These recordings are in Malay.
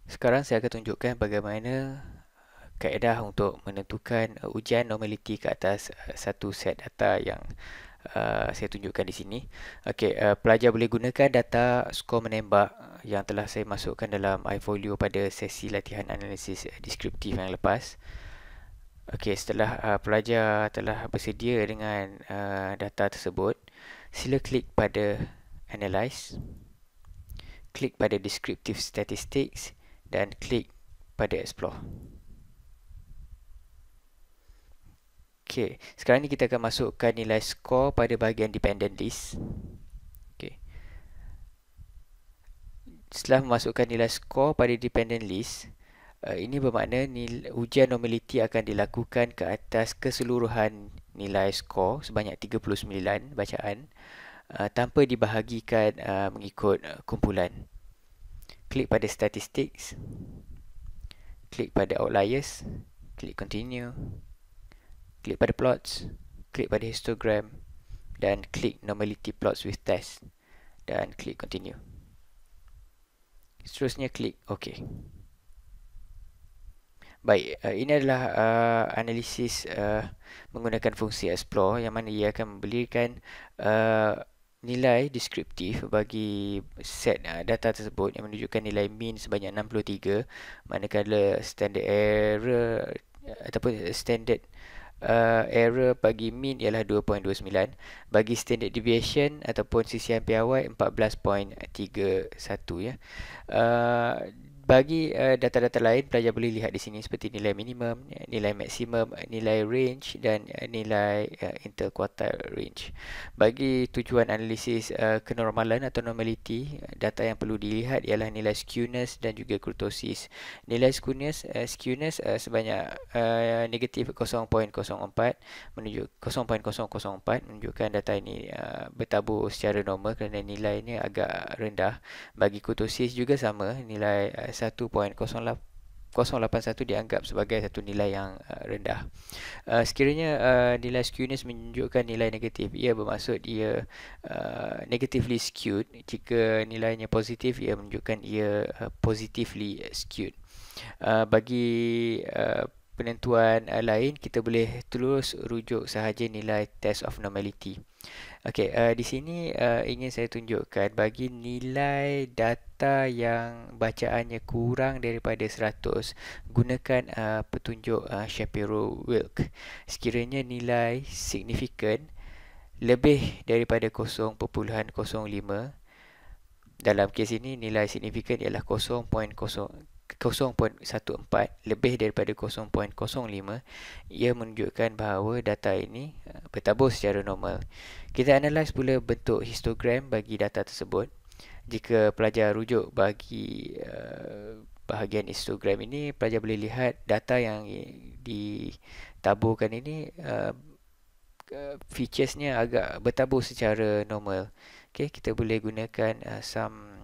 Sekarang saya akan tunjukkan bagaimana kaedah untuk menentukan ujian normaliti ke atas satu set data yang saya tunjukkan di sini. Okey, pelajar boleh gunakan data skor menembak yang telah saya masukkan dalam iFolio pada sesi latihan analisis deskriptif yang lepas. Okey, setelah pelajar telah bersedia dengan data tersebut, sila klik pada Analyze, klik pada Descriptive Statistics dan klik pada Explore. Okey, sekarang ni kita akan masukkan nilai skor pada bahagian dependent list. Okey. Setelah memasukkan nilai skor pada dependent list, ini bermakna ujian normaliti akan dilakukan ke atas keseluruhan nilai skor sebanyak 39 bacaan tanpa dibahagikan mengikut kumpulan. Klik pada Statistics, klik pada Outliers, klik Continue, klik pada Plots, klik pada Histogram dan klik Normality Plots with Test dan klik Continue. Seterusnya klik OK. Baik, ini adalah analisis menggunakan fungsi explore yang mana ia akan memberikan nilai deskriptif bagi set data tersebut yang menunjukkan nilai mean sebanyak 63, manakala standard error ataupun standard error bagi mean ialah 2.29, bagi standard deviation ataupun sisian piawai 14.31 ya. Bagi data-data lain, pelajar boleh lihat di sini seperti nilai minimum, nilai maksimum, nilai range dan nilai interquartile range. Bagi tujuan analisis kenormalan atau normality, data yang perlu dilihat ialah nilai skewness dan juga kurtosis. Nilai skewness sebanyak negatif 0.04 menunjuk 0.004 menunjukkan data ini bertabur secara normal kerana nilainya agak rendah. Bagi kurtosis juga sama, nilai 1.081 dianggap sebagai satu nilai yang rendah. Sekiranya nilai skewness menunjukkan nilai negatif, ia bermaksud ia negatively skewed. Jika nilainya positif, ia menunjukkan ia positively skewed. Bagi penentuan lain, kita boleh terus rujuk sahaja nilai test of normality. Okey, di sini ingin saya tunjukkan bagi nilai data yang bacaannya kurang daripada 100, gunakan petunjuk Shapiro-Wilk. Sekiranya nilai signifikan lebih daripada 0.05, dalam kes ini nilai signifikan ialah 0.14, lebih daripada 0.05, ia menunjukkan bahawa data ini bertabur secara normal. Kita analyse pula bentuk histogram bagi data tersebut. Jika pelajar rujuk bagi bahagian histogram ini, pelajar boleh lihat data yang ditaburkan ini featuresnya agak bertabur secara normal. Okay, kita boleh gunakan some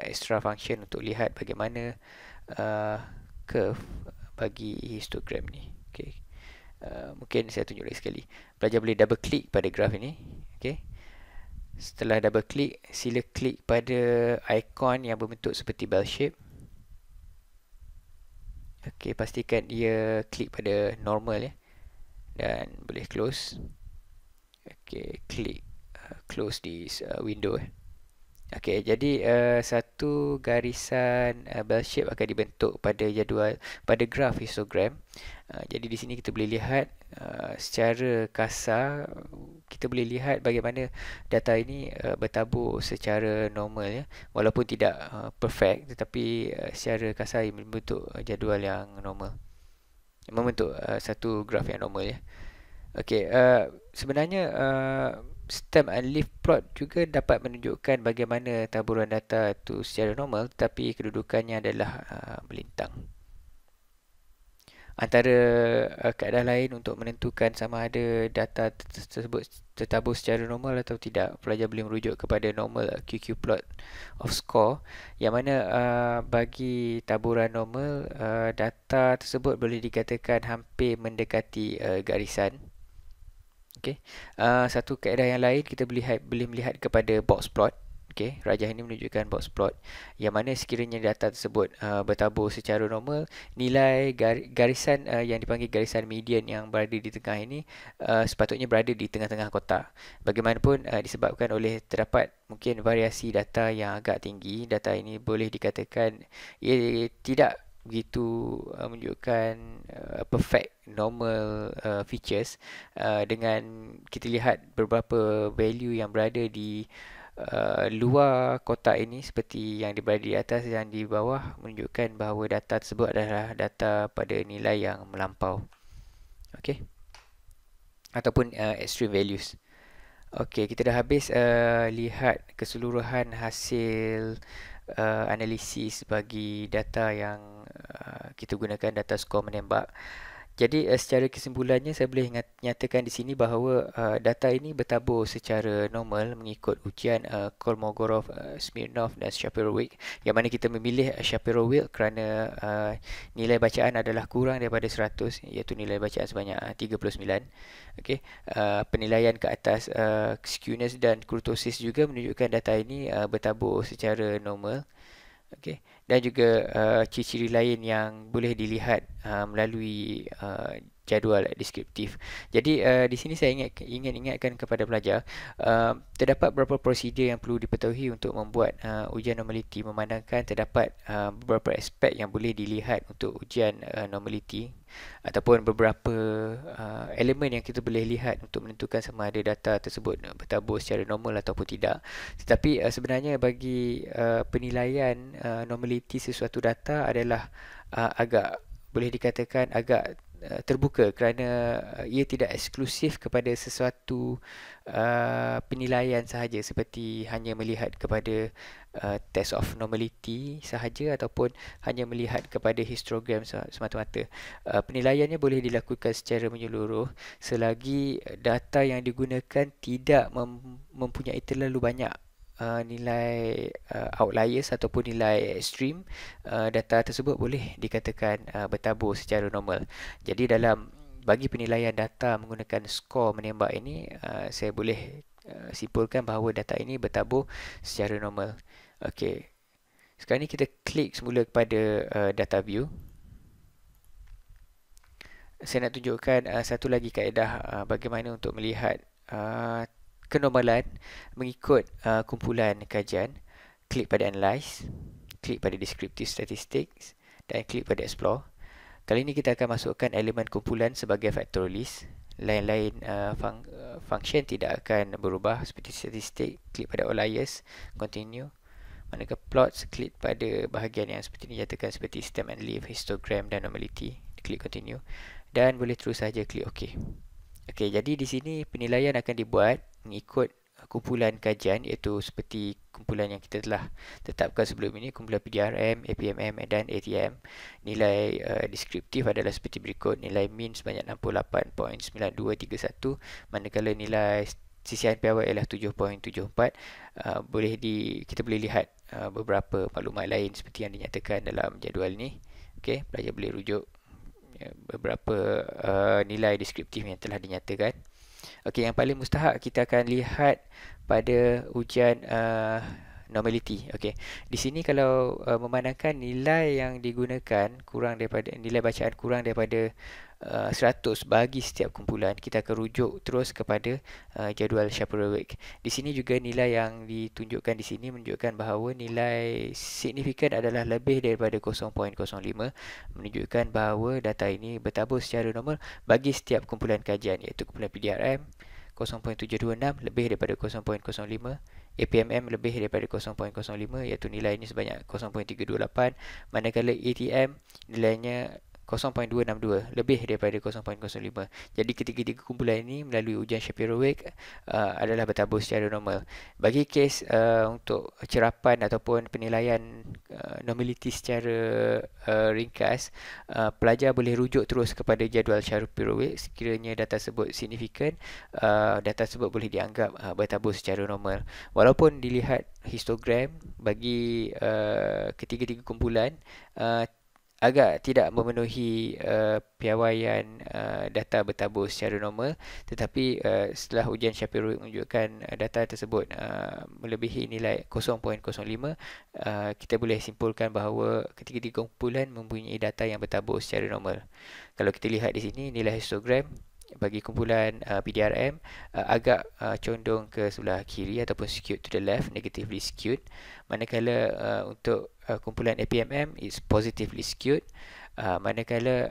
extra function untuk lihat bagaimana curve bagi histogram ni. Okay. Mungkin saya tunjuk lagi sekali. Pelajar boleh double klik pada graf ini. Okay. Setelah double klik, sila klik pada ikon yang berbentuk seperti bell shape. Okay, pastikan dia klik pada normal ya. Dan boleh close. Okay, klik close this window. Okey, jadi satu garisan bell shape akan dibentuk pada jadual pada graf histogram. Jadi di sini kita boleh lihat secara kasar, kita boleh lihat bagaimana data ini bertabur secara normal ya, walaupun tidak perfect, tetapi secara kasar ia membentuk jadual yang normal, membentuk satu graf yang normal ya. Okey, sebenarnya stem and leaf plot juga dapat menunjukkan bagaimana taburan data itu secara normal, tetapi kedudukannya adalah melintang. Antara kaedah lain untuk menentukan sama ada data tersebut tertabur secara normal atau tidak, pelajar boleh merujuk kepada normal QQ plot of score, yang mana bagi taburan normal, data tersebut boleh dikatakan hampir mendekati garisan. Okay. Satu kaedah yang lain, kita boleh melihat kepada box plot. Okey, rajah ini menunjukkan box plot yang mana sekiranya data tersebut bertabur secara normal, nilai garisan yang dipanggil garisan median yang berada di tengah ini sepatutnya berada di tengah-tengah kotak. Bagaimanapun disebabkan oleh terdapat mungkin variasi data yang agak tinggi, data ini boleh dikatakan ia tidak begitu menunjukkan perfect normal features dengan kita lihat beberapa value yang berada di luar kotak ini seperti yang berada di atas dan di bawah menunjukkan bahawa data tersebut adalah data pada nilai yang melampau. Okey. Ataupun extreme values. Okey, kita dah habis lihat keseluruhan hasil analisis bagi data yang kita gunakan, data skor menembak. Jadi secara kesimpulannya saya boleh nyatakan di sini bahawa data ini bertabur secara normal mengikut ujian Kolmogorov, Smirnov dan Shapiro-Wilk, yang mana kita memilih Shapiro-Wilk kerana nilai bacaan adalah kurang daripada 100, iaitu nilai bacaan sebanyak 39. Okey, penilaian ke atas skewness dan kurtosis juga menunjukkan data ini bertabur secara normal. Okey, dan juga ciri-ciri lain yang boleh dilihat melalui jadual deskriptif. Jadi di sini saya ingin ingatkan kepada pelajar terdapat beberapa prosedur yang perlu diketahui untuk membuat ujian normaliti, memandangkan terdapat beberapa aspek yang boleh dilihat untuk ujian normaliti ataupun beberapa elemen yang kita boleh lihat untuk menentukan sama ada data tersebut bertabur secara normal ataupun tidak. Tetapi sebenarnya bagi penilaian normaliti sesuatu data adalah agak boleh dikatakan agak terbuka kerana ia tidak eksklusif kepada sesuatu penilaian sahaja seperti hanya melihat kepada test of normality sahaja ataupun hanya melihat kepada histogram semata-mata. Penilaiannya boleh dilakukan secara menyeluruh selagi data yang digunakan tidak mempunyai terlalu banyak nilai outliers ataupun nilai ekstrim. Data tersebut boleh dikatakan bertabur secara normal. Jadi bagi penilaian data menggunakan skor menembak ini, saya boleh simpulkan bahawa data ini bertabur secara normal. Okey. Sekarang ni kita klik semula kepada data view. Saya nak tunjukkan satu lagi kaedah bagaimana untuk melihat kenormalan mengikut kumpulan kajian. Klik pada Analyze, klik pada Descriptive Statistics dan klik pada Explore. Kali ini kita akan masukkan elemen kumpulan sebagai factorialist. Lain-lain function tidak akan berubah seperti statistik. Klik pada Outliers, Continue. Manakala plots, klik pada bahagian yang seperti dinyatakan seperti stem and leaf, histogram dan normality. Klik Continue dan boleh terus saja klik OK. Okey, jadi di sini penilaian akan dibuat mengikut kumpulan kajian, iaitu seperti kumpulan yang kita telah tetapkan sebelum ini, kumpulan PDRM, APMM dan ATM. Nilai deskriptif adalah seperti berikut: nilai mean sebanyak 68.9231, manakala nilai sisihan piawai ialah 7.74. Kita boleh lihat beberapa maklumat lain seperti yang dinyatakan dalam jadual ini. Okey, pelajar boleh rujuk beberapa nilai deskriptif yang telah dinyatakan. Okey, yang paling mustahak kita akan lihat pada ujian normality. Okey, di sini kalau memandangkan nilai yang digunakan kurang daripada nilai bacaan kurang daripada 100 bagi setiap kumpulan, kita akan rujuk terus kepada jadual Shapiro-Wilk. Di sini juga nilai yang ditunjukkan di sini menunjukkan bahawa nilai signifikan adalah lebih daripada 0.05, menunjukkan bahawa data ini bertabur secara normal bagi setiap kumpulan kajian, iaitu kumpulan PDRM 0.726 lebih daripada 0.05, APMM lebih daripada 0.05, iaitu nilai ini sebanyak 0.328, manakala ATM nilainya 0.262 lebih daripada 0.05. Jadi ketiga-tiga kumpulan ini melalui ujian Shapiro-Wilk adalah bertabur secara normal. Bagi kes untuk cerapan ataupun penilaian normality secara ringkas, pelajar boleh rujuk terus kepada jadual Shapiro-Wilk. Sekiranya data tersebut signifikan, data tersebut boleh dianggap bertabur secara normal. Walaupun dilihat histogram bagi ketiga-tiga kumpulan agak tidak memenuhi piawaian data bertabur secara normal, tetapi setelah ujian Shapiro menunjukkan data tersebut melebihi nilai 0.05, kita boleh simpulkan bahawa ketiga-tiga kumpulan mempunyai data yang bertabur secara normal. Kalau kita lihat di sini nilai histogram bagi kumpulan PDRM agak condong ke sebelah kiri ataupun skewed to the left, negatively skewed, manakala untuk kumpulan APMM is positively skewed, manakala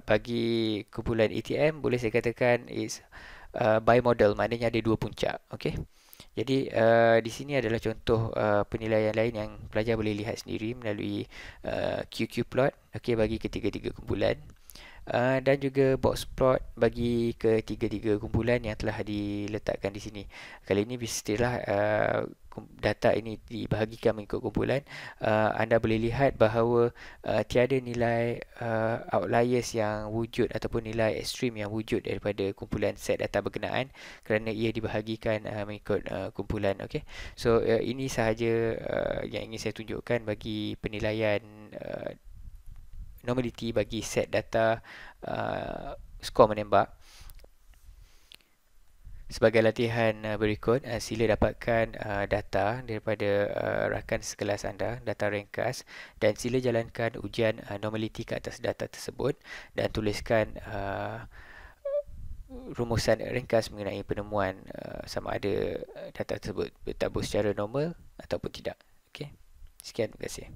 bagi kumpulan ATM boleh saya katakan is bimodal, maknanya ada dua puncak. Okey, jadi di sini adalah contoh penilaian lain yang pelajar boleh lihat sendiri melalui QQ plot, okey, bagi ketiga-tiga kumpulan. Dan juga box plot bagi ketiga-tiga kumpulan yang telah diletakkan di sini. Kali ini setelah data ini dibahagikan mengikut kumpulan, anda boleh lihat bahawa tiada nilai outliers yang wujud ataupun nilai ekstrim yang wujud daripada kumpulan set data berkenaan kerana ia dibahagikan mengikut kumpulan. Okay? So ini sahaja yang ingin saya tunjukkan bagi penilaian normality bagi set data skor menembak. Sebagai latihan berikut, sila dapatkan data daripada rakan sekelas anda, data ringkas, dan sila jalankan ujian normality ke atas data tersebut dan tuliskan rumusan ringkas mengenai penemuan sama ada data tersebut bertabur secara normal ataupun tidak. Okey. Sekian, terima kasih.